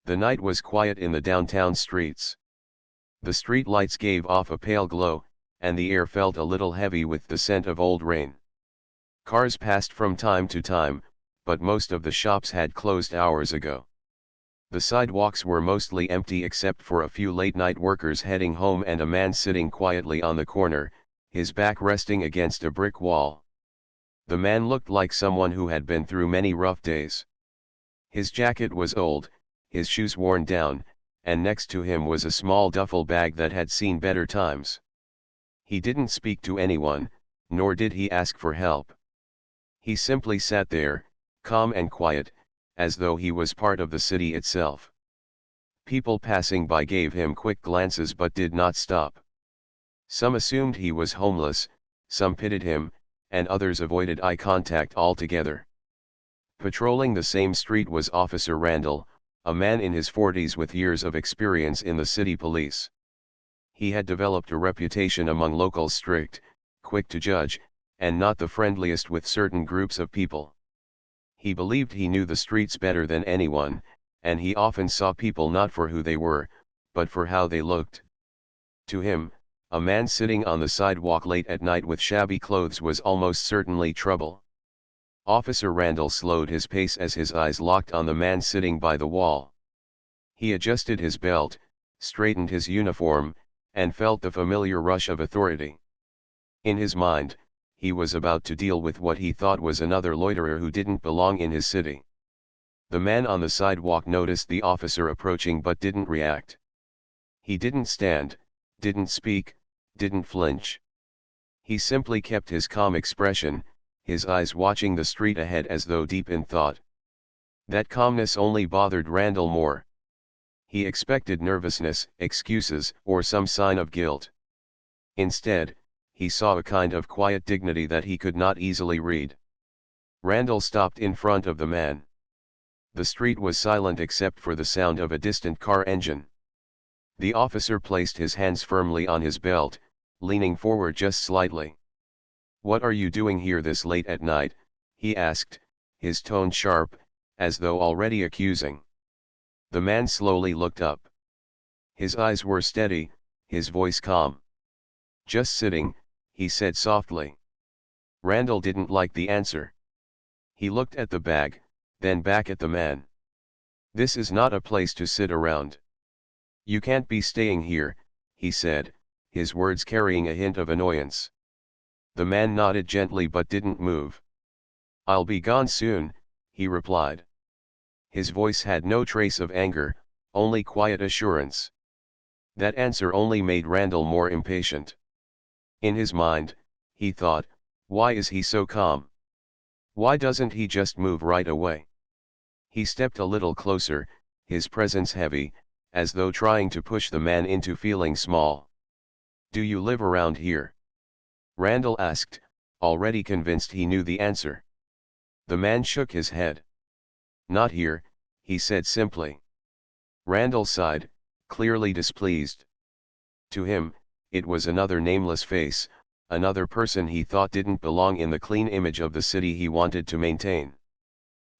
The night was quiet in the downtown streets. The street lights gave off a pale glow, and the air felt a little heavy with the scent of old rain. Cars passed from time to time, but most of the shops had closed hours ago. The sidewalks were mostly empty except for a few late-night workers heading home and a man sitting quietly on the corner, his back resting against a brick wall. The man looked like someone who had been through many rough days. His jacket was old, his shoes worn down, and next to him was a small duffel bag that had seen better times. He didn't speak to anyone, nor did he ask for help. He simply sat there, calm and quiet, as though he was part of the city itself. People passing by gave him quick glances but did not stop. Some assumed he was homeless, some pitied him, and others avoided eye contact altogether. Patrolling the same street was Officer Randall, a man in his 40s with years of experience in the city police. He had developed a reputation among locals: strict, quick to judge, and not the friendliest with certain groups of people. He believed he knew the streets better than anyone, and he often saw people not for who they were, but for how they looked. To him, a man sitting on the sidewalk late at night with shabby clothes was almost certainly trouble. Officer Randall slowed his pace as his eyes locked on the man sitting by the wall. He adjusted his belt, straightened his uniform, and felt the familiar rush of authority. In his mind, he was about to deal with what he thought was another loiterer who didn't belong in his city. The man on the sidewalk noticed the officer approaching but didn't react. He didn't stand, didn't speak, didn't flinch. He simply kept his calm expression, his eyes watching the street ahead as though deep in thought. That calmness only bothered Randall more. He expected nervousness, excuses, or some sign of guilt. Instead, he saw a kind of quiet dignity that he could not easily read. Randall stopped in front of the man. The street was silent except for the sound of a distant car engine. The officer placed his hands firmly on his belt, leaning forward just slightly. "What are you doing here this late at night?" he asked, his tone sharp, as though already accusing. The man slowly looked up. His eyes were steady, his voice calm. "Just sitting," he said softly. Randall didn't like the answer. He looked at the bag, then back at the man. "This is not a place to sit around. You can't be staying here," he said, his words carrying a hint of annoyance. The man nodded gently but didn't move. "I'll be gone soon," he replied. His voice had no trace of anger, only quiet assurance. That answer only made Randall more impatient. In his mind, he thought, why is he so calm? Why doesn't he just move right away? He stepped a little closer, his presence heavy, as though trying to push the man into feeling small. "Do you live around here?" Randall asked, already convinced he knew the answer. The man shook his head. "Not here," he said simply. Randall sighed, clearly displeased. To him, it was another nameless face, another person he thought didn't belong in the clean image of the city he wanted to maintain.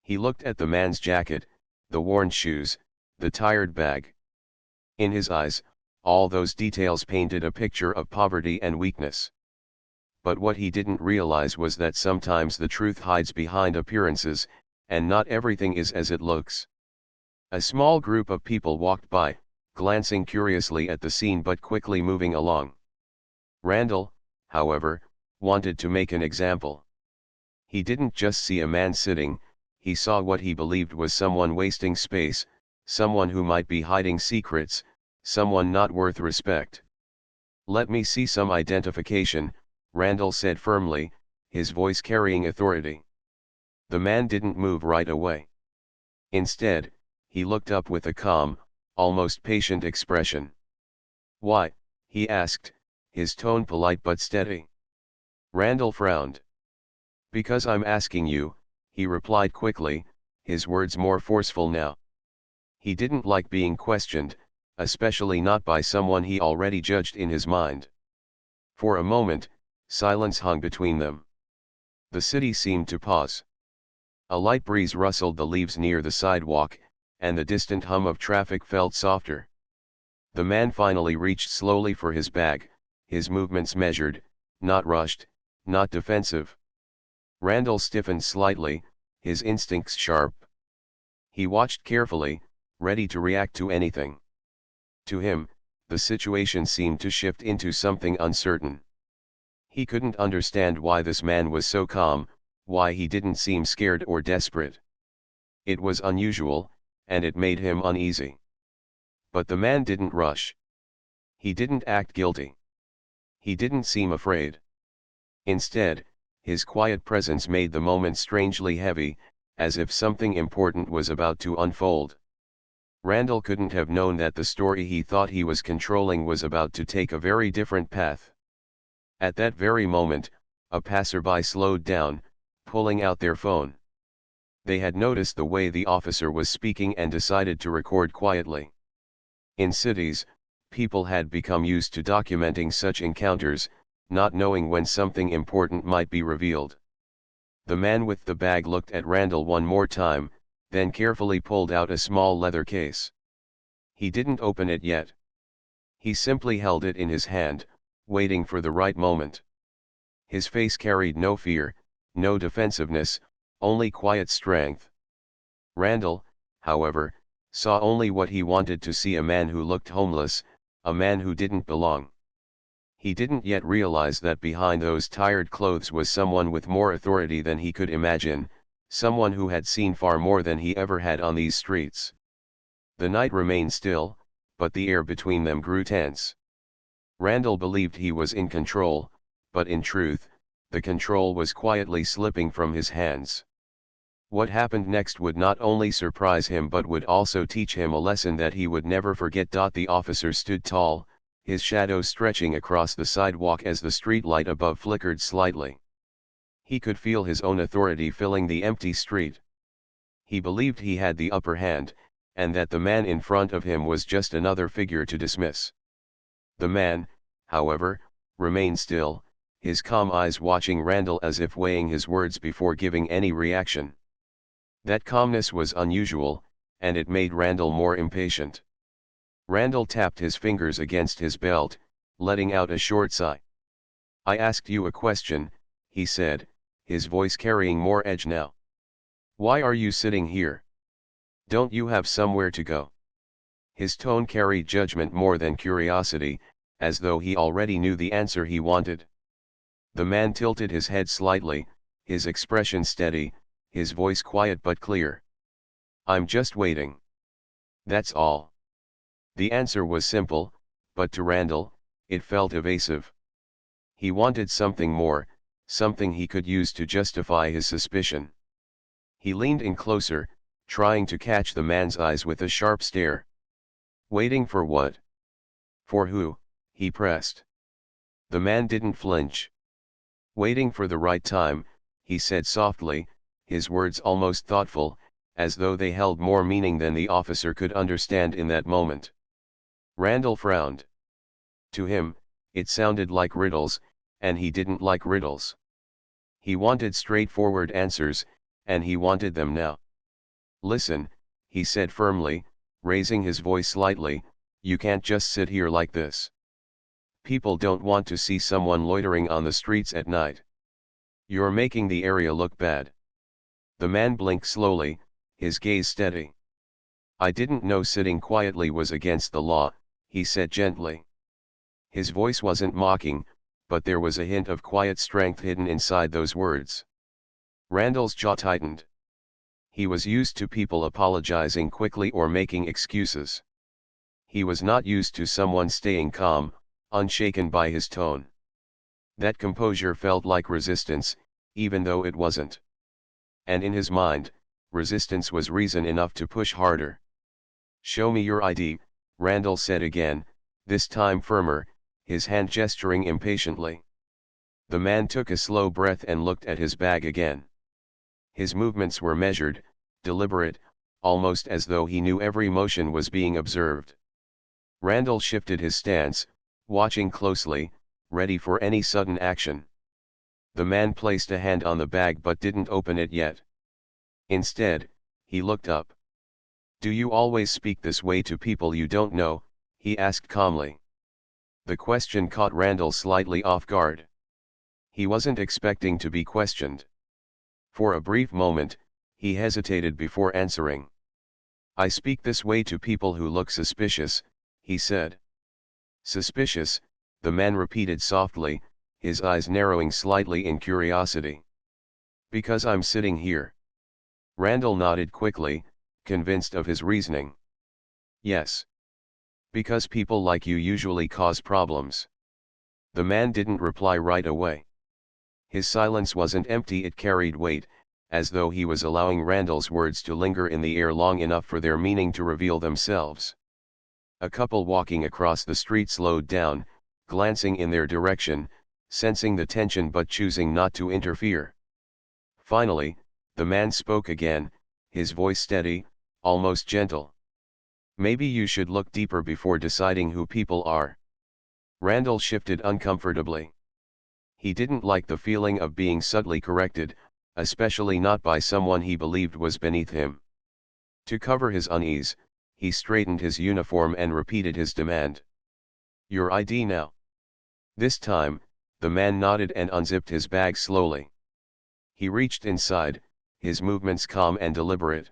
He looked at the man's jacket, the worn shoes, the tired bag. In his eyes, all those details painted a picture of poverty and weakness. But what he didn't realize was that sometimes the truth hides behind appearances, and not everything is as it looks. A small group of people walked by, glancing curiously at the scene but quickly moving along. Randall, however, wanted to make an example. He didn't just see a man sitting, he saw what he believed was someone wasting space, someone who might be hiding secrets, someone not worth respect. "Let me see some identification," Randall said firmly, his voice carrying authority. The man didn't move right away. Instead, he looked up with a calm, almost patient expression. "Why?" he asked, his tone polite but steady. Randall frowned. "Because I'm asking you," he replied quickly, his words more forceful now. He didn't like being questioned, especially not by someone he already judged in his mind. For a moment, silence hung between them. The city seemed to pause. A light breeze rustled the leaves near the sidewalk, and the distant hum of traffic felt softer. The man finally reached slowly for his bag, his movements measured, not rushed, not defensive. Randall stiffened slightly, his instincts sharp. He watched carefully, ready to react to anything. To him, the situation seemed to shift into something uncertain. He couldn't understand why this man was so calm, why he didn't seem scared or desperate. It was unusual, and it made him uneasy. But the man didn't rush. He didn't act guilty. He didn't seem afraid. Instead, his quiet presence made the moment strangely heavy, as if something important was about to unfold. Randall couldn't have known that the story he thought he was controlling was about to take a very different path. At that very moment, a passerby slowed down, pulling out their phone. They had noticed the way the officer was speaking and decided to record quietly. In cities, people had become used to documenting such encounters, not knowing when something important might be revealed. The man with the bag looked at Randall one more time, then carefully pulled out a small leather case. He didn't open it yet. He simply held it in his hand, waiting for the right moment. His face carried no fear, no defensiveness, only quiet strength. Randall, however, saw only what he wanted to see: a man who looked homeless, a man who didn't belong. He didn't yet realize that behind those tired clothes was someone with more authority than he could imagine, someone who had seen far more than he ever had on these streets. The night remained still, but the air between them grew tense. Randall believed he was in control, but in truth, the control was quietly slipping from his hands. What happened next would not only surprise him but would also teach him a lesson that he would never forget. The officer stood tall, his shadow stretching across the sidewalk as the street light above flickered slightly. He could feel his own authority filling the empty street. He believed he had the upper hand, and that the man in front of him was just another figure to dismiss. The man, however, remained still, his calm eyes watching Randall as if weighing his words before giving any reaction. That calmness was unusual, and it made Randall more impatient. Randall tapped his fingers against his belt, letting out a short sigh. "I asked you a question," he said, his voice carrying more edge now. "Why are you sitting here? Don't you have somewhere to go?" His tone carried judgment more than curiosity, as though he already knew the answer he wanted. The man tilted his head slightly, his expression steady, his voice quiet but clear. "I'm just waiting. That's all." The answer was simple, but to Randall, it felt evasive. He wanted something more, something he could use to justify his suspicion. He leaned in closer, trying to catch the man's eyes with a sharp stare. "Waiting for what? For who?" he pressed. The man didn't flinch. "Waiting for the right time," he said softly, his words almost thoughtful, as though they held more meaning than the officer could understand in that moment. Randall frowned. To him, it sounded like riddles, and he didn't like riddles. He wanted straightforward answers, and he wanted them now. "Listen," he said firmly, raising his voice slightly, "you can't just sit here like this. People don't want to see someone loitering on the streets at night. You're making the area look bad." The man blinked slowly, his gaze steady. "I didn't know sitting quietly was against the law," he said gently. His voice wasn't mocking, but there was a hint of quiet strength hidden inside those words. Randall's jaw tightened. He was used to people apologizing quickly or making excuses. He was not used to someone staying calm, unshaken by his tone. That composure felt like resistance, even though it wasn't. And in his mind, resistance was reason enough to push harder. "Show me your ID," Randall said again, this time firmer, his hand gesturing impatiently. The man took a slow breath and looked at his bag again. His movements were measured, deliberate, almost as though he knew every motion was being observed. Randall shifted his stance, watching closely, ready for any sudden action. The man placed a hand on the bag but didn't open it yet. Instead, he looked up. "Do you always speak this way to people you don't know?" he asked calmly. The question caught Randall slightly off guard. He wasn't expecting to be questioned. For a brief moment, he hesitated before answering. "I speak this way to people who look suspicious," he said. "Suspicious," the man repeated softly, his eyes narrowing slightly in curiosity. "Because I'm sitting here." Randall nodded quickly, convinced of his reasoning. "Yes. Because people like you usually cause problems." The man didn't reply right away. His silence wasn't empty, it carried weight, as though he was allowing Randall's words to linger in the air long enough for their meaning to reveal themselves. A couple walking across the street slowed down, glancing in their direction, sensing the tension but choosing not to interfere. Finally, the man spoke again, his voice steady, almost gentle. "Maybe you should look deeper before deciding who people are." Randall shifted uncomfortably. He didn't like the feeling of being subtly corrected, especially not by someone he believed was beneath him. To cover his unease, he straightened his uniform and repeated his demand. "Your ID now." This time, the man nodded and unzipped his bag slowly. He reached inside, his movements calm and deliberate.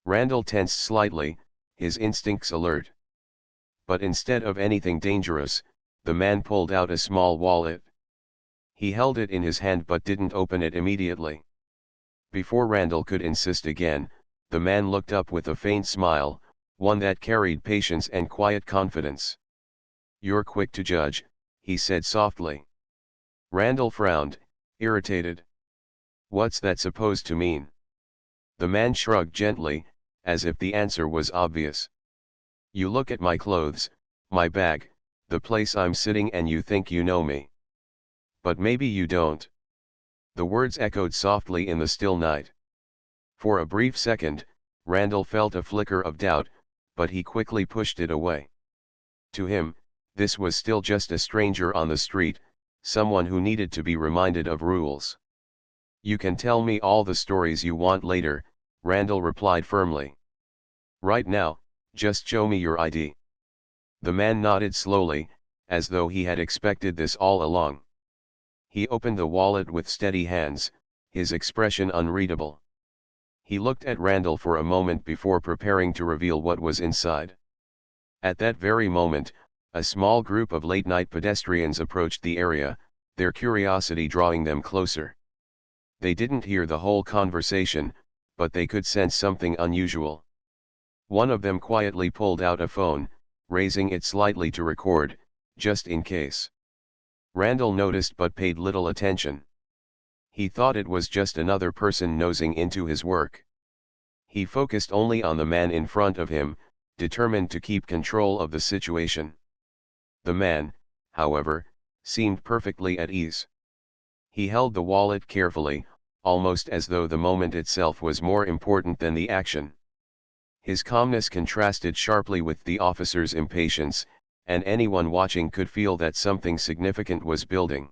Randall tensed slightly, his instincts alert. But instead of anything dangerous, the man pulled out a small wallet. He held it in his hand but didn't open it immediately. Before Randall could insist again, the man looked up with a faint smile, one that carried patience and quiet confidence. "You're quick to judge," he said softly. Randall frowned, irritated. "What's that supposed to mean?" The man shrugged gently, as if the answer was obvious. "You look at my clothes, my bag, the place I'm sitting, and you think you know me. But maybe you don't." The words echoed softly in the still night. For a brief second, Randall felt a flicker of doubt, but he quickly pushed it away. To him, this was still just a stranger on the street, someone who needed to be reminded of rules. "You can tell me all the stories you want later," Randall replied firmly. "Right now, just show me your ID." The man nodded slowly, as though he had expected this all along. He opened the wallet with steady hands, his expression unreadable. He looked at Randall for a moment before preparing to reveal what was inside. At that very moment, a small group of late-night pedestrians approached the area, their curiosity drawing them closer. They didn't hear the whole conversation, but they could sense something unusual. One of them quietly pulled out a phone, raising it slightly to record, just in case. Randall noticed but paid little attention. He thought it was just another person nosing into his work. He focused only on the man in front of him, determined to keep control of the situation. The man, however, seemed perfectly at ease. He held the wallet carefully, almost as though the moment itself was more important than the action. His calmness contrasted sharply with the officer's impatience, and anyone watching could feel that something significant was building.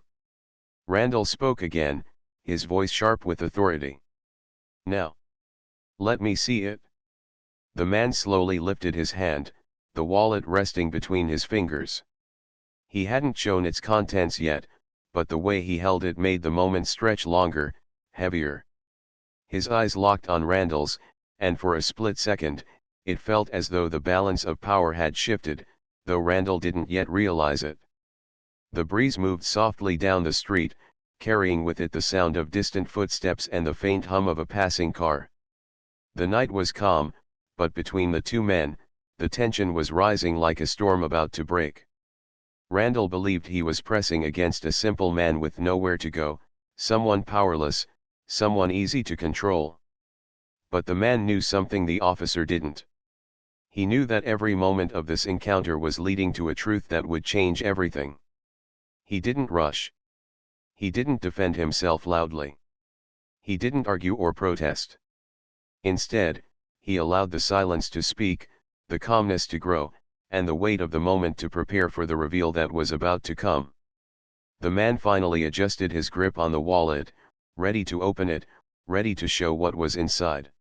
Randall spoke again, his voice sharp with authority. "Now. Let me see it." The man slowly lifted his hand, the wallet resting between his fingers. He hadn't shown its contents yet, but the way he held it made the moment stretch longer, heavier. His eyes locked on Randall's, and for a split second, it felt as though the balance of power had shifted, though Randall didn't yet realize it. The breeze moved softly down the street, carrying with it the sound of distant footsteps and the faint hum of a passing car. The night was calm, but between the two men, the tension was rising like a storm about to break. Randall believed he was pressing against a simple man with nowhere to go, someone powerless, someone easy to control. But the man knew something the officer didn't. He knew that every moment of this encounter was leading to a truth that would change everything. He didn't rush. He didn't defend himself loudly. He didn't argue or protest. Instead, he allowed the silence to speak, the calmness to grow, and the weight of the moment to prepare for the reveal that was about to come. The man finally adjusted his grip on the wallet, ready to open it, ready to show what was inside.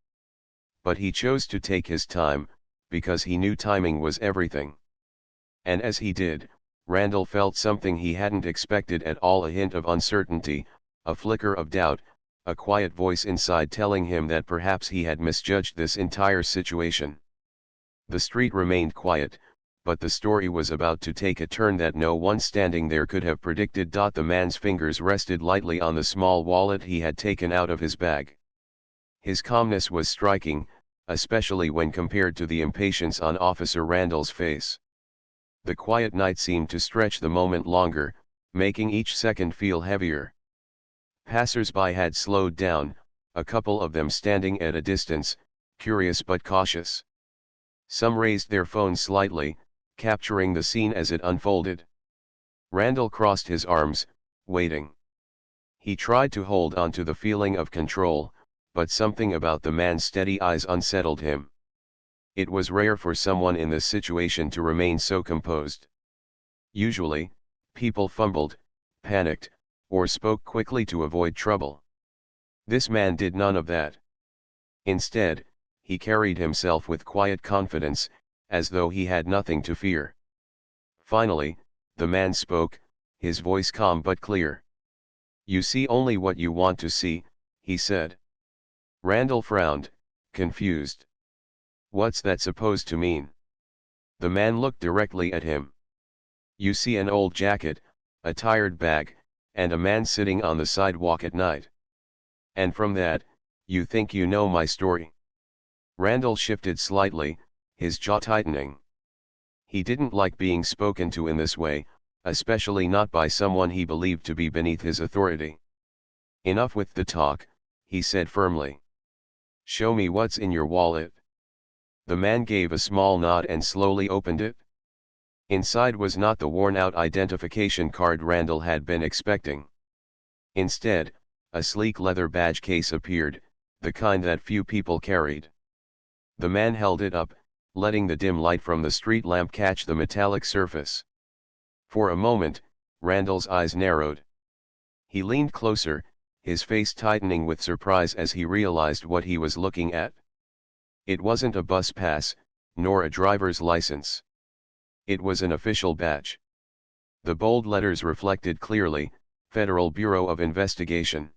But he chose to take his time, because he knew timing was everything. And as he did, Randall felt something he hadn't expected at all, a hint of uncertainty, a flicker of doubt, a quiet voice inside telling him that perhaps he had misjudged this entire situation. The street remained quiet, but the story was about to take a turn that no one standing there could have predicted. The man's fingers rested lightly on the small wallet he had taken out of his bag. His calmness was striking, especially when compared to the impatience on Officer Randall's face. The quiet night seemed to stretch the moment longer, making each second feel heavier. Passers-by had slowed down, a couple of them standing at a distance, curious but cautious. Some raised their phones slightly, capturing the scene as it unfolded. Randall crossed his arms, waiting. He tried to hold on to the feeling of control, but something about the man's steady eyes unsettled him. It was rare for someone in this situation to remain so composed. Usually, people fumbled, panicked, or spoke quickly to avoid trouble. This man did none of that. Instead, he carried himself with quiet confidence, as though he had nothing to fear. Finally, the man spoke, his voice calm but clear. "You see only what you want to see," he said. Randall frowned, confused. "What's that supposed to mean?" The man looked directly at him. "You see an old jacket, a tired bag, and a man sitting on the sidewalk at night. And from that, you think you know my story." Randall shifted slightly, his jaw tightening. He didn't like being spoken to in this way, especially not by someone he believed to be beneath his authority. "Enough with the talk," he said firmly. "Show me what's in your wallet." The man gave a small nod and slowly opened it. Inside was not the worn-out identification card Randall had been expecting. Instead, a sleek leather badge case appeared, the kind that few people carried. The man held it up, letting the dim light from the street lamp catch the metallic surface. For a moment, Randall's eyes narrowed. He leaned closer, his face tightening with surprise as he realized what he was looking at. It wasn't a bus pass, nor a driver's license. It was an official badge. The bold letters reflected clearly, Federal Bureau of Investigation.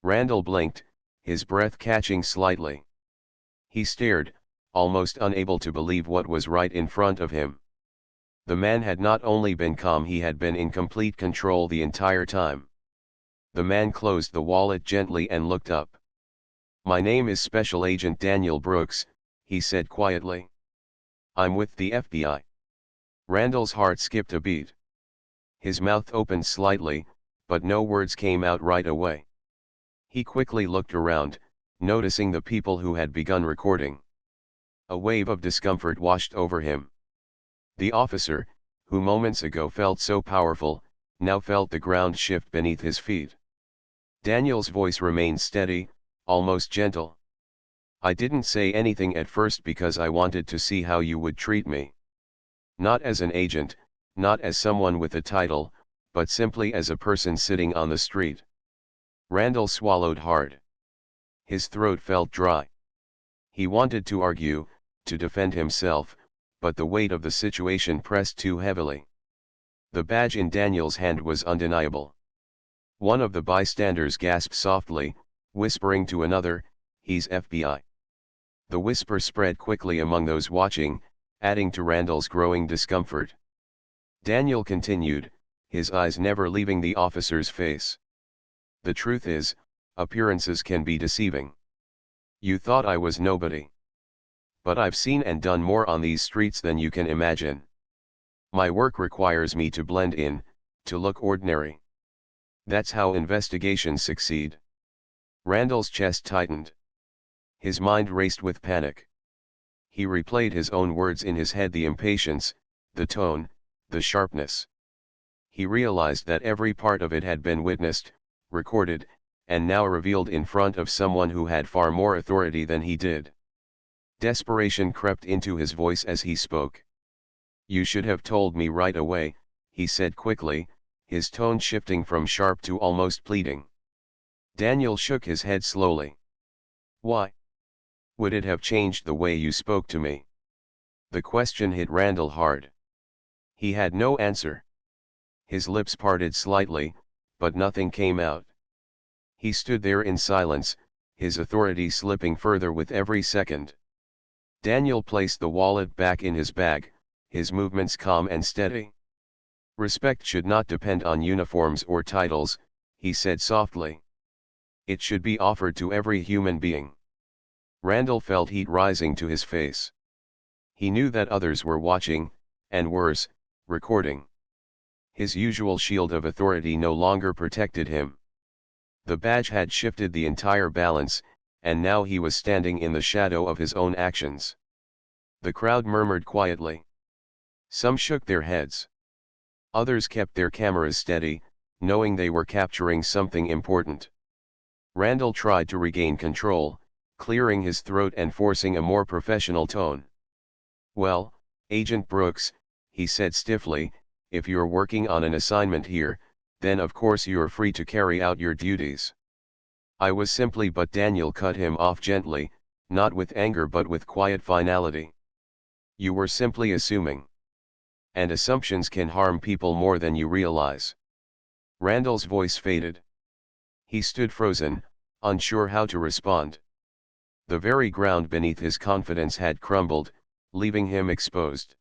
Randall blinked, his breath catching slightly. He stared, almost unable to believe what was right in front of him. The man had not only been calm, he had been in complete control the entire time. The man closed the wallet gently and looked up. "My name is Special Agent Daniel Brooks," he said quietly. "I'm with the FBI." Randall's heart skipped a beat. His mouth opened slightly, but no words came out right away. He quickly looked around, noticing the people who had begun recording. A wave of discomfort washed over him. The officer, who moments ago felt so powerful, now felt the ground shift beneath his feet. Daniel's voice remained steady, almost gentle. "I didn't say anything at first because I wanted to see how you would treat me. Not as an agent, not as someone with a title, but simply as a person sitting on the street." Randall swallowed hard. His throat felt dry. He wanted to argue, to defend himself, but the weight of the situation pressed too heavily. The badge in Daniel's hand was undeniable. One of the bystanders gasped softly, whispering to another, "He's FBI." The whisper spread quickly among those watching, adding to Randall's growing discomfort. Daniel continued, his eyes never leaving the officer's face. "The truth is, appearances can be deceiving. You thought I was nobody. But I've seen and done more on these streets than you can imagine. My work requires me to blend in, to look ordinary. That's how investigations succeed." Randall's chest tightened. His mind raced with panic. He replayed his own words in his head, the impatience, the tone, the sharpness. He realized that every part of it had been witnessed, recorded, and now revealed in front of someone who had far more authority than he did. Desperation crept into his voice as he spoke. "You should have told me right away," he said quickly, his tone shifting from sharp to almost pleading. Daniel shook his head slowly. "Why? Would it have changed the way you spoke to me? The question hit Randall hard. He had no answer. His lips parted slightly, but nothing came out. He stood there in silence, his authority slipping further with every second. Daniel placed the wallet back in his bag, his movements calm and steady. Respect should not depend on uniforms or titles, he said softly. It should be offered to every human being. Randall felt heat rising to his face. He knew that others were watching, and worse, recording. His usual shield of authority no longer protected him. The badge had shifted the entire balance, and now he was standing in the shadow of his own actions. The crowd murmured quietly. Some shook their heads. Others kept their cameras steady, knowing they were capturing something important. Randall tried to regain control, clearing his throat and forcing a more professional tone. Well, Agent Brooks, he said stiffly, if you're working on an assignment here, then of course you're free to carry out your duties. I was simply but Daniel cut him off gently, not with anger but with quiet finality. You were simply assuming. And assumptions can harm people more than you realize. Randall's voice faded. He stood frozen, unsure how to respond. The very ground beneath his confidence had crumbled, leaving him exposed.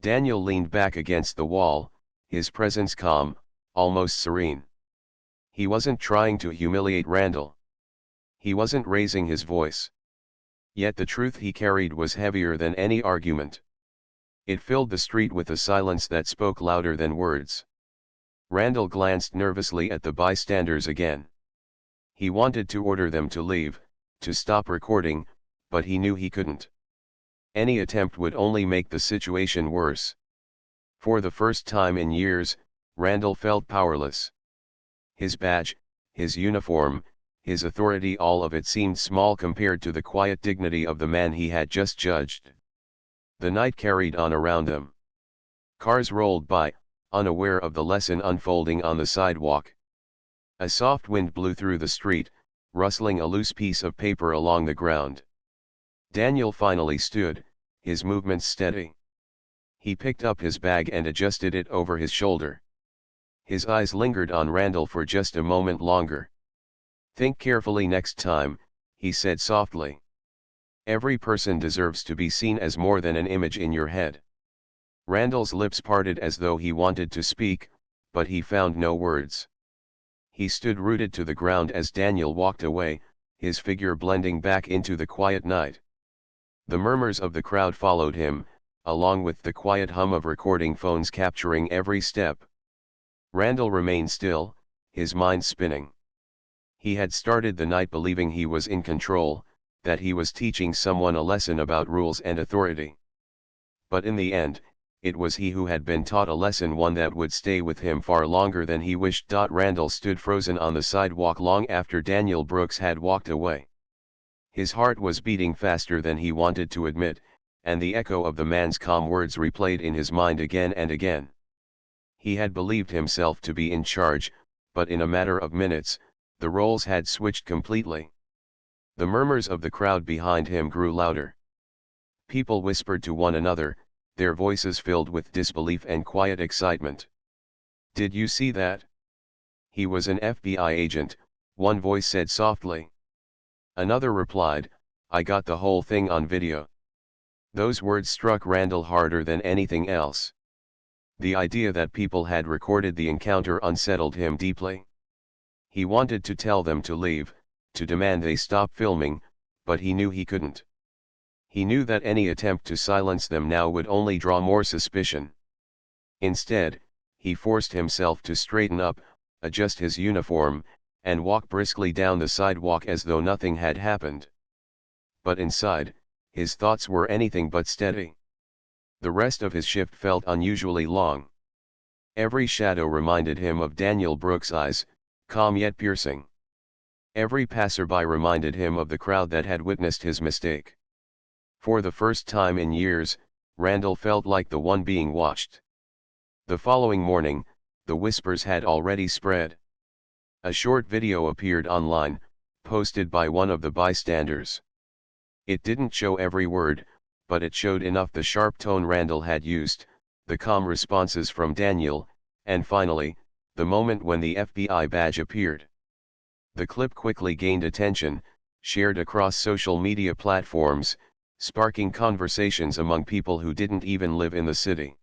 Daniel leaned back against the wall, his presence calm, almost serene. He wasn't trying to humiliate Randall. He wasn't raising his voice. Yet the truth he carried was heavier than any argument. It filled the street with a silence that spoke louder than words. Randall glanced nervously at the bystanders again. He wanted to order them to leave, to stop recording, but he knew he couldn't. Any attempt would only make the situation worse. For the first time in years, Randall felt powerless. His badge, his uniform, his authority, all of it seemed small compared to the quiet dignity of the man he had just judged. The night carried on around them. Cars rolled by, unaware of the lesson unfolding on the sidewalk. A soft wind blew through the street, rustling a loose piece of paper along the ground. Daniel finally stood, his movements steady. He picked up his bag and adjusted it over his shoulder. His eyes lingered on Randall for just a moment longer. Think carefully next time, he said softly. Every person deserves to be seen as more than an image in your head. Randall's lips parted as though he wanted to speak, but he found no words. He stood rooted to the ground as Daniel walked away, his figure blending back into the quiet night. The murmurs of the crowd followed him, along with the quiet hum of recording phones capturing every step. Randall remained still, his mind spinning. He had started the night believing he was in control, that he was teaching someone a lesson about rules and authority. But in the end, it was he who had been taught a lesson, one that would stay with him far longer than he wished. Randall stood frozen on the sidewalk long after Daniel Brooks had walked away. His heart was beating faster than he wanted to admit, and the echo of the man's calm words replayed in his mind again and again. He had believed himself to be in charge, but in a matter of minutes, the roles had switched completely. The murmurs of the crowd behind him grew louder. People whispered to one another, their voices filled with disbelief and quiet excitement. Did you see that? He was an FBI agent, one voice said softly. Another replied, I got the whole thing on video. Those words struck Randall harder than anything else. The idea that people had recorded the encounter unsettled him deeply. He wanted to tell them to leave, to demand they stop filming, but he knew he couldn't. He knew that any attempt to silence them now would only draw more suspicion. Instead, he forced himself to straighten up, adjust his uniform, and walk briskly down the sidewalk as though nothing had happened. But inside, his thoughts were anything but steady. The rest of his shift felt unusually long. Every shadow reminded him of Daniel Brooks' eyes, calm yet piercing. Every passerby reminded him of the crowd that had witnessed his mistake. For the first time in years, Randall felt like the one being watched. The following morning, the whispers had already spread. A short video appeared online, posted by one of the bystanders. It didn't show every word, but it showed enough: the sharp tone Randall had used, the calm responses from Daniel, and finally, the moment when the FBI badge appeared. The clip quickly gained attention, shared across social media platforms, sparking conversations among people who didn't even live in the city.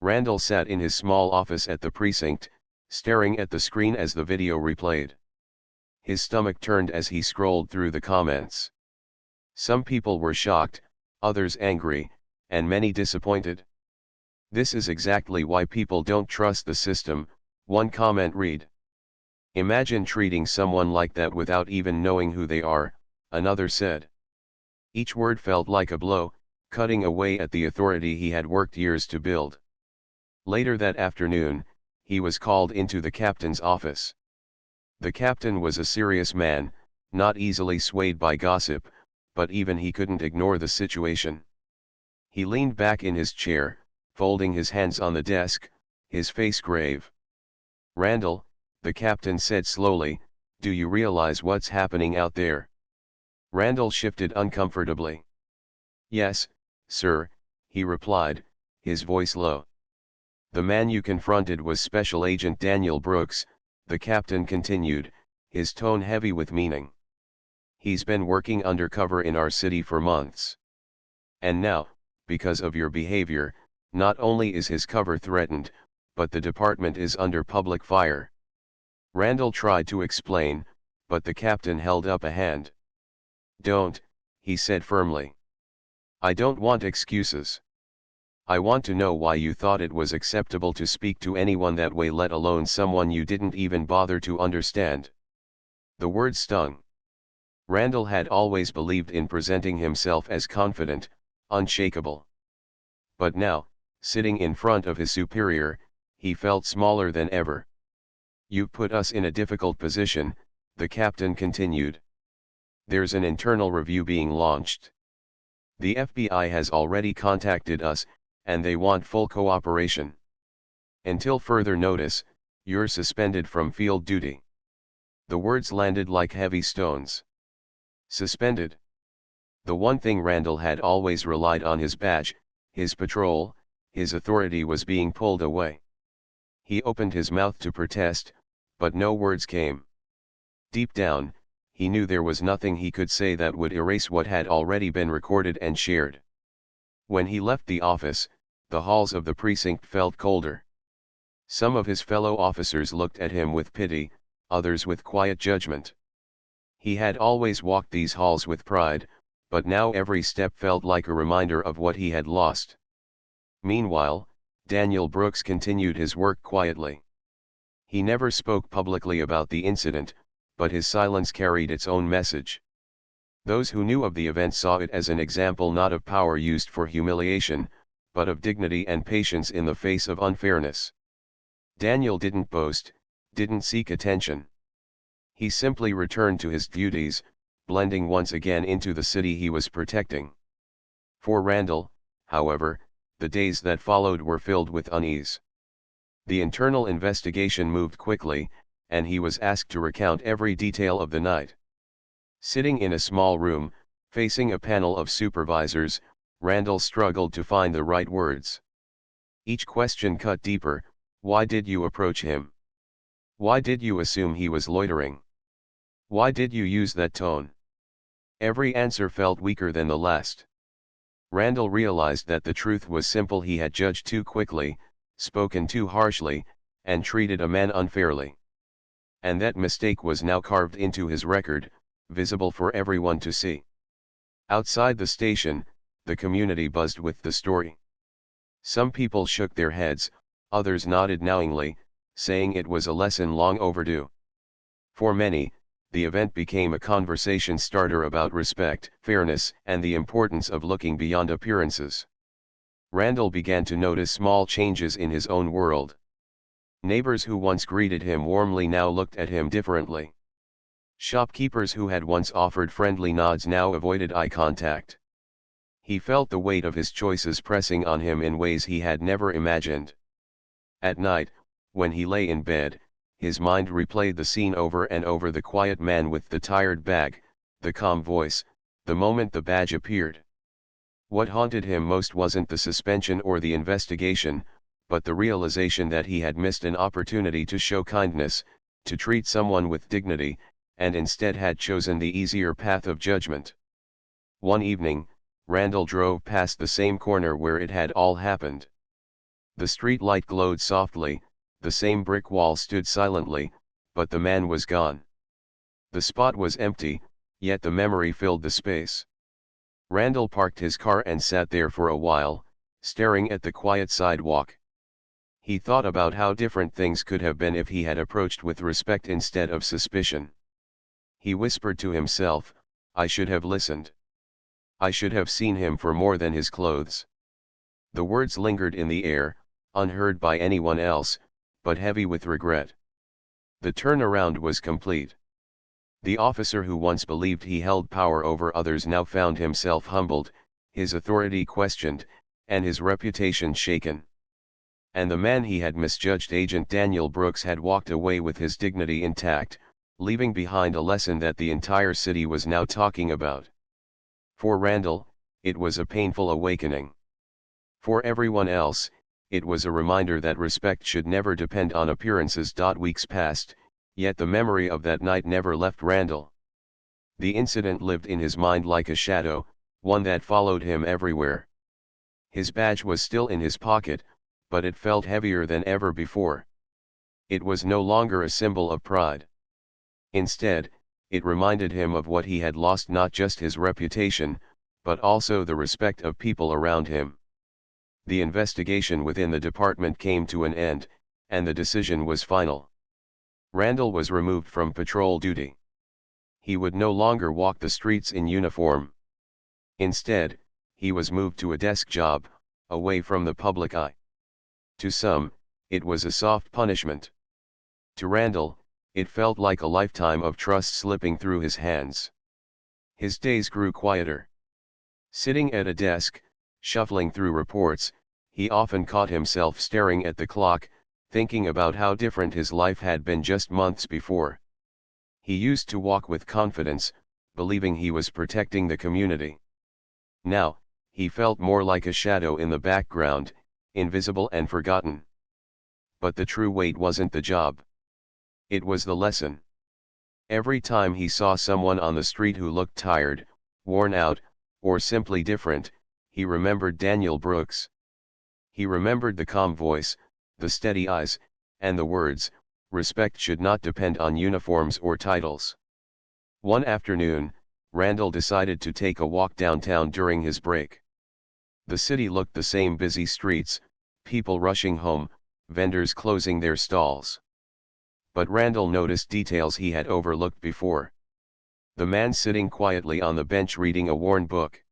Randall sat in his small office at the precinct, staring at the screen as the video replayed. His stomach turned as he scrolled through the comments. Some people were shocked, others angry, and many disappointed. "This is exactly why people don't trust the system," one comment read. "Imagine treating someone like that without even knowing who they are," another said. Each word felt like a blow, cutting away at the authority he had worked years to build. Later that afternoon, he was called into the captain's office. The captain was a serious man, not easily swayed by gossip, but even he couldn't ignore the situation. He leaned back in his chair, folding his hands on the desk, his face grave. "Randall," the captain said slowly, "do you realize what's happening out there?" Randall shifted uncomfortably. "Yes, sir," he replied, his voice low. "The man you confronted was Special Agent Daniel Brooks," the captain continued, his tone heavy with meaning. "He's been working undercover in our city for months. And now, because of your behavior, not only is his cover threatened, but the department is under public fire." Randall tried to explain, but the captain held up a hand. "Don't," he said firmly. "I don't want excuses. I want to know why you thought it was acceptable to speak to anyone that way, let alone someone you didn't even bother to understand." The words stung. Randall had always believed in presenting himself as confident, unshakable. But now, sitting in front of his superior, he felt smaller than ever. "You put us in a difficult position," the captain continued. "There's an internal review being launched. The FBI has already contacted us, and they want full cooperation. Until further notice, you're suspended from field duty." The words landed like heavy stones. Suspended. The one thing Randall had always relied on, his badge, his patrol, his authority, was being pulled away. He opened his mouth to protest, but no words came. Deep down, he knew there was nothing he could say that would erase what had already been recorded and shared. When he left the office, the halls of the precinct felt colder. Some of his fellow officers looked at him with pity, others with quiet judgment. He had always walked these halls with pride, but now every step felt like a reminder of what he had lost. Meanwhile, Daniel Brooks continued his work quietly. He never spoke publicly about the incident, but his silence carried its own message. Those who knew of the event saw it as an example not of power used for humiliation, but of dignity and patience in the face of unfairness. Daniel didn't boast, didn't seek attention. He simply returned to his duties, blending once again into the city he was protecting. For Randall, however, the days that followed were filled with unease. The internal investigation moved quickly, and he was asked to recount every detail of the night. Sitting in a small room, facing a panel of supervisors, Randall struggled to find the right words. Each question cut deeper. Why did you approach him? Why did you assume he was loitering? Why did you use that tone? Every answer felt weaker than the last. Randall realized that the truth was simple: he had judged too quickly, spoken too harshly, and treated a man unfairly. And that mistake was now carved into his record, visible for everyone to see. Outside the station, the community buzzed with the story. Some people shook their heads, others nodded knowingly, saying it was a lesson long overdue. For many, the event became a conversation starter about respect, fairness, and the importance of looking beyond appearances. Randall began to notice small changes in his own world. Neighbors who once greeted him warmly now looked at him differently. Shopkeepers who had once offered friendly nods now avoided eye contact. He felt the weight of his choices pressing on him in ways he had never imagined. At night, when he lay in bed, his mind replayed the scene over and over: the quiet man with the tired bag, the calm voice, the moment the badge appeared. What haunted him most wasn't the suspension or the investigation, but the realization that he had missed an opportunity to show kindness, to treat someone with dignity, and instead had chosen the easier path of judgment. One evening, Randall drove past the same corner where it had all happened. The street light glowed softly, the same brick wall stood silently, but the man was gone. The spot was empty, yet the memory filled the space. Randall parked his car and sat there for a while, staring at the quiet sidewalk. He thought about how different things could have been if he had approached with respect instead of suspicion. He whispered to himself, "I should have listened. I should have seen him for more than his clothes." The words lingered in the air, unheard by anyone else, but heavy with regret. The turnaround was complete. The officer who once believed he held power over others now found himself humbled, his authority questioned, and his reputation shaken. And the man he had misjudged, Agent Daniel Brooks, had walked away with his dignity intact, leaving behind a lesson that the entire city was now talking about. For Randall, it was a painful awakening. For everyone else, it was a reminder that respect should never depend on appearances. Weeks passed, yet the memory of that night never left Randall. The incident lived in his mind like a shadow, one that followed him everywhere. His badge was still in his pocket, but it felt heavier than ever before. It was no longer a symbol of pride. Instead, it reminded him of what he had lost: not just his reputation, but also the respect of people around him. The investigation within the department came to an end, and the decision was final. Randall was removed from patrol duty. He would no longer walk the streets in uniform. Instead, he was moved to a desk job, away from the public eye. To some, it was a soft punishment. To Randall, it felt like a lifetime of trust slipping through his hands. His days grew quieter. Sitting at a desk, shuffling through reports, he often caught himself staring at the clock, thinking about how different his life had been just months before. He used to walk with confidence, believing he was protecting the community. Now, he felt more like a shadow in the background, invisible and forgotten. But the true weight wasn't the job. It was the lesson. Every time he saw someone on the street who looked tired, worn out, or simply different, he remembered Daniel Brooks. He remembered the calm voice, the steady eyes, and the words, "Respect should not depend on uniforms or titles." One afternoon, Randall decided to take a walk downtown during his break. The city looked the same: busy streets, people rushing home, vendors closing their stalls. But Randall noticed details he had overlooked before. The man sitting quietly on the bench reading a worn book.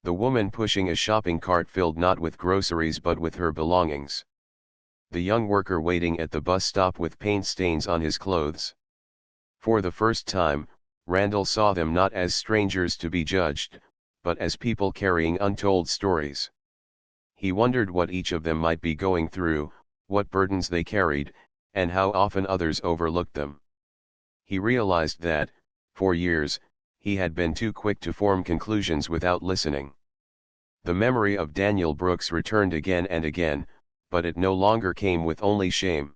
The woman pushing a shopping cart filled not with groceries but with her belongings. The young worker waiting at the bus stop with paint stains on his clothes. For the first time, Randall saw them not as strangers to be judged, but as people carrying untold stories. He wondered what each of them might be going through, what burdens they carried, and how often others overlooked them. He realized that, for years, he had been too quick to form conclusions without listening. The memory of Daniel Brooks returned again and again, but it no longer came with only shame.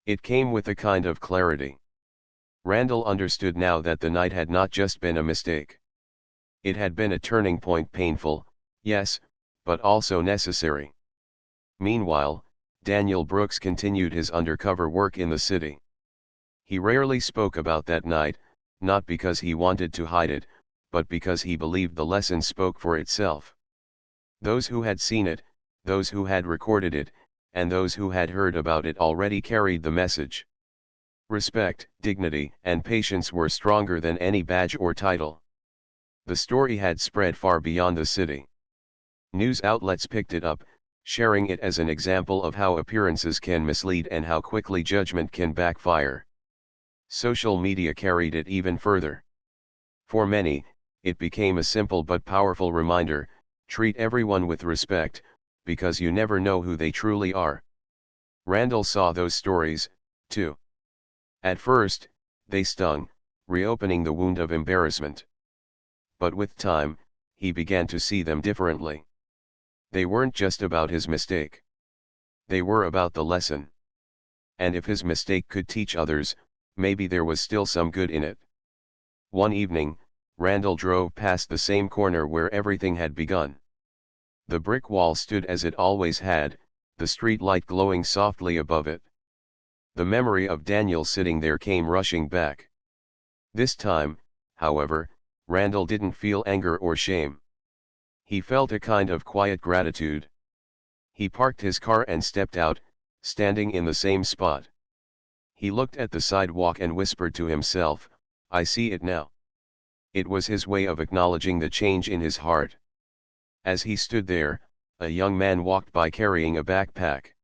It came with a kind of clarity. Randall understood now that the night had not just been a mistake. It had been a turning point: painful, yes, but also necessary. Meanwhile, Daniel Brooks continued his undercover work in the city. He rarely spoke about that night, not because he wanted to hide it, but because he believed the lesson spoke for itself. Those who had seen it, those who had recorded it, and those who had heard about it already carried the message. Respect, dignity, and patience were stronger than any badge or title. The story had spread far beyond the city. News outlets picked it up, sharing it as an example of how appearances can mislead and how quickly judgment can backfire. Social media carried it even further. For many, it became a simple but powerful reminder: treat everyone with respect, because you never know who they truly are. Randall saw those stories, too. At first, they stung, reopening the wound of embarrassment. But with time, he began to see them differently. They weren't just about his mistake. They were about the lesson. And if his mistake could teach others, maybe there was still some good in it. One evening, Randall drove past the same corner where everything had begun. The brick wall stood as it always had, the street light glowing softly above it. The memory of Daniel sitting there came rushing back. This time, however, Randall didn't feel anger or shame. He felt a kind of quiet gratitude. He parked his car and stepped out, standing in the same spot. He looked at the sidewalk and whispered to himself, "I see it now." It was his way of acknowledging the change in his heart. As he stood there, a young man walked by carrying a backpack.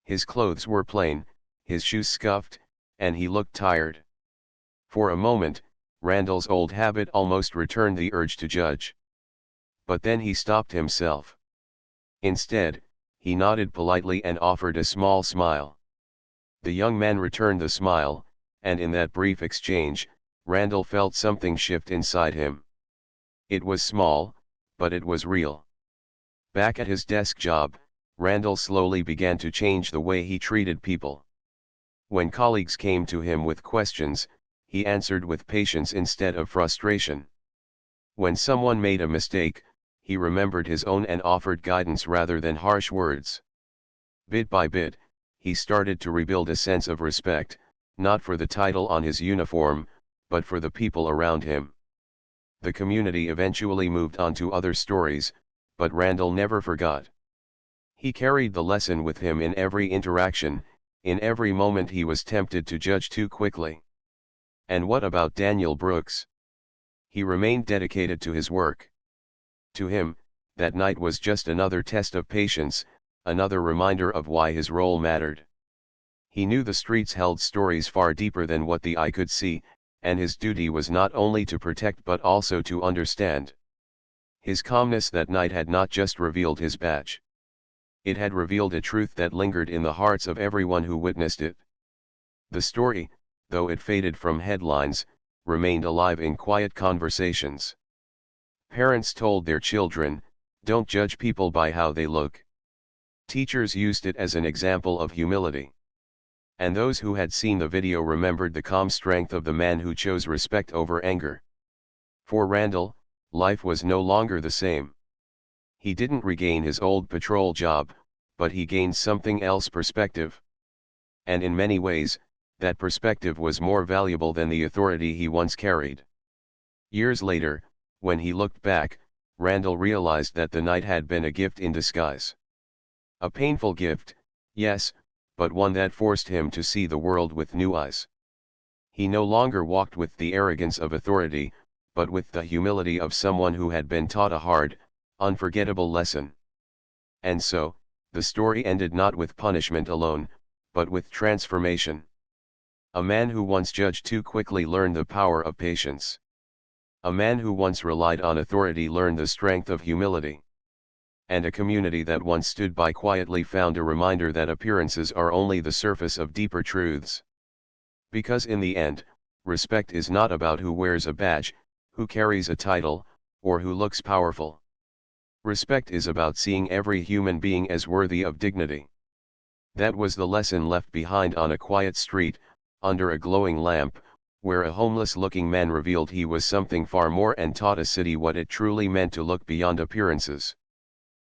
His clothes were plain, his shoes scuffed, and he looked tired. For a moment, Randall's old habit almost returned the urge to judge. But then he stopped himself. Instead, he nodded politely and offered a small smile. The young man returned the smile, and in that brief exchange, Randall felt something shift inside him. It was small, but it was real. Back at his desk job, Randall slowly began to change the way he treated people. When colleagues came to him with questions, he answered with patience instead of frustration. When someone made a mistake, he remembered his own and offered guidance rather than harsh words. Bit by bit, he started to rebuild a sense of respect, not for the title on his uniform, but for the people around him. The community eventually moved on to other stories, but Randall never forgot. He carried the lesson with him in every interaction, in every moment he was tempted to judge too quickly. And what about Daniel Brooks? He remained dedicated to his work. To him, that night was just another test of patience, another reminder of why his role mattered. He knew the streets held stories far deeper than what the eye could see, and his duty was not only to protect but also to understand. His calmness that night had not just revealed his badge. It had revealed a truth that lingered in the hearts of everyone who witnessed it. The story, though it faded from headlines, remained alive in quiet conversations. Parents told their children, "Don't judge people by how they look." Teachers used it as an example of humility. And those who had seen the video remembered the calm strength of the man who chose respect over anger. For Randall, life was no longer the same. He didn't regain his old patrol job, but he gained something else: perspective. And in many ways, that perspective was more valuable than the authority he once carried. Years later, when he looked back, Randall realized that the night had been a gift in disguise. A painful gift, yes, but one that forced him to see the world with new eyes. He no longer walked with the arrogance of authority, but with the humility of someone who had been taught a hard, unforgettable lesson. And so, the story ended not with punishment alone, but with transformation. A man who once judged too quickly learned the power of patience. A man who once relied on authority learned the strength of humility. And a community that once stood by quietly found a reminder that appearances are only the surface of deeper truths. Because in the end, respect is not about who wears a badge, who carries a title, or who looks powerful. Respect is about seeing every human being as worthy of dignity. That was the lesson left behind on a quiet street, under a glowing lamp, where a homeless-looking man revealed he was something far more and taught a city what it truly meant to look beyond appearances.